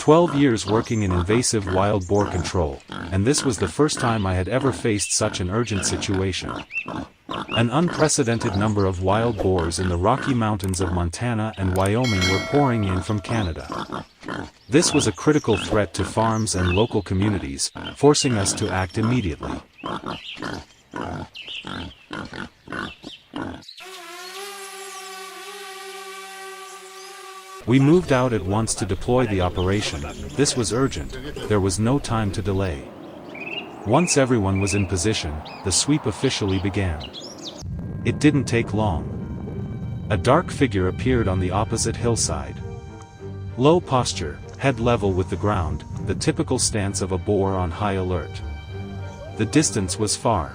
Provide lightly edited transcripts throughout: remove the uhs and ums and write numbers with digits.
12 years working in invasive wild boar control, and this was the first time I had ever faced such an urgent situation. An unprecedented number of wild boars in the Rocky Mountains of Montana and Wyoming were pouring in from Canada. This was a critical threat to farms and local communities, forcing us to act immediately. We moved out at once to deploy the operation. This was urgent, there was no time to delay. Once everyone was in position, the sweep officially began. It didn't take long. A dark figure appeared on the opposite hillside. Low posture, head level with the ground, the typical stance of a boar on high alert. The distance was far.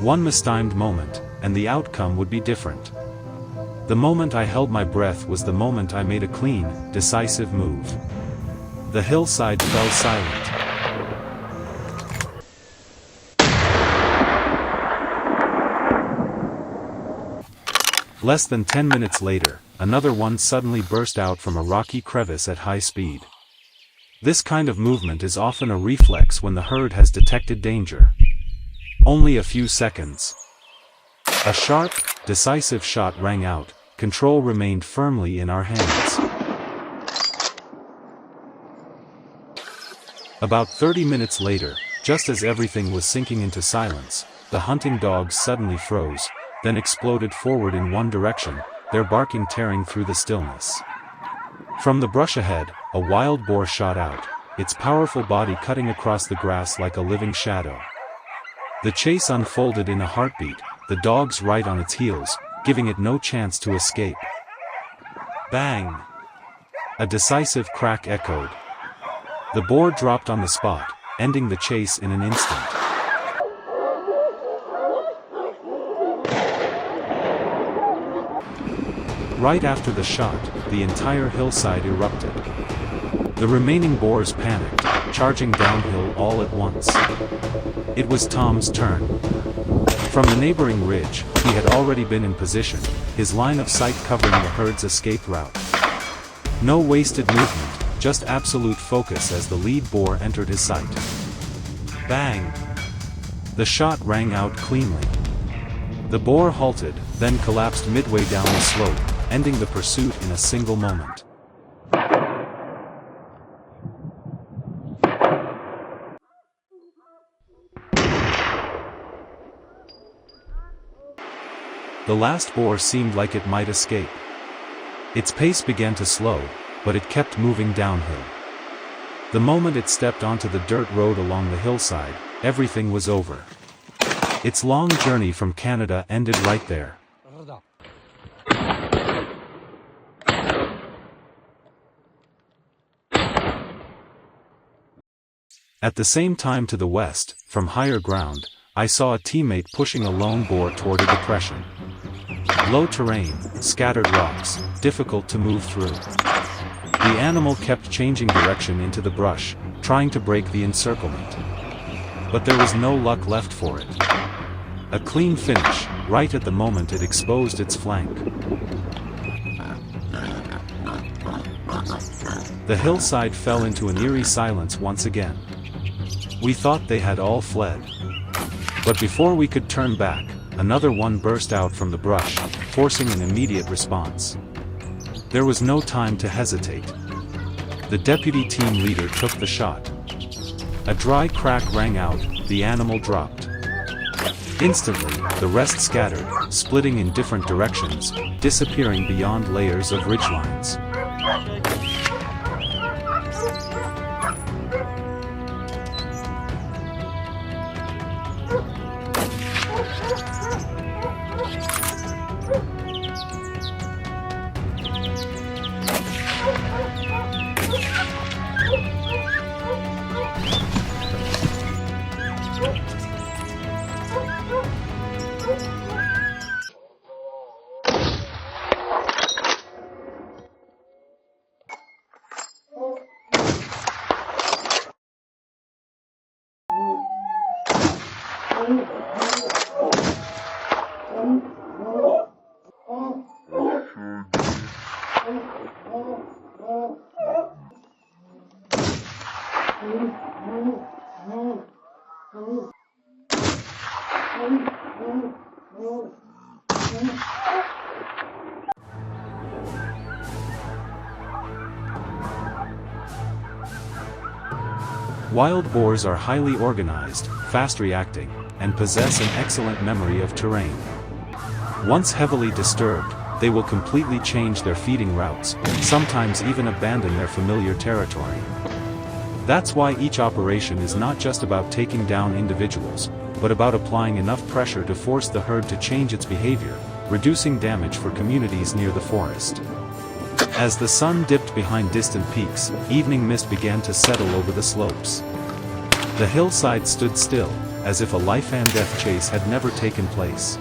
One mistimed moment, and the outcome would be different. The moment I held my breath was the moment I made a clean, decisive move. The hillside fell silent. Less than 10 minutes later, another one suddenly burst out from a rocky crevice at high speed. This kind of movement is often a reflex when the herd has detected danger. Only a few seconds. A sharp, decisive shot rang out. Control remained firmly in our hands. About 30 minutes later, just as everything was sinking into silence, the hunting dogs suddenly froze, then exploded forward in one direction, their barking tearing through the stillness. From the brush ahead, a wild boar shot out, its powerful body cutting across the grass like a living shadow. The chase unfolded in a heartbeat, the dogs right on its heels, giving it no chance to escape. Bang! A decisive crack echoed. The boar dropped on the spot, ending the chase in an instant. Right after the shot, the entire hillside erupted. The remaining boars panicked, charging downhill all at once. It was Tom's turn. From the neighboring ridge, he had already been in position, his line of sight covering the herd's escape route. No wasted movement, just absolute focus as the lead boar entered his sight. Bang! The shot rang out cleanly. The boar halted, then collapsed midway down the slope, ending the pursuit in a single moment. The last boar seemed like it might escape. Its pace began to slow, but it kept moving downhill. The moment it stepped onto the dirt road along the hillside, everything was over. Its long journey from Canada ended right there. At the same time to the west, from higher ground, I saw a teammate pushing a lone boar toward a depression. Low terrain, scattered rocks, difficult to move through. The animal kept changing direction into the brush, trying to break the encirclement. But there was no luck left for it. A clean finish, right at the moment it exposed its flank. The hillside fell into an eerie silence once again. We thought they had all fled. But before we could turn back, another one burst out from the brush, forcing an immediate response. There was no time to hesitate. The deputy team leader took the shot. A dry crack rang out, the animal dropped. Instantly, the rest scattered, splitting in different directions, disappearing beyond layers of ridgelines. Wild boars are highly organized, fast-reacting, and possess an excellent memory of terrain. Once heavily disturbed, they will completely change their feeding routes, sometimes even abandon their familiar territory. That's why each operation is not just about taking down individuals, but about applying enough pressure to force the herd to change its behavior, reducing damage for communities near the forest. As the sun dipped behind distant peaks, evening mist began to settle over the slopes. The hillside stood still, as if a life-and-death chase had never taken place.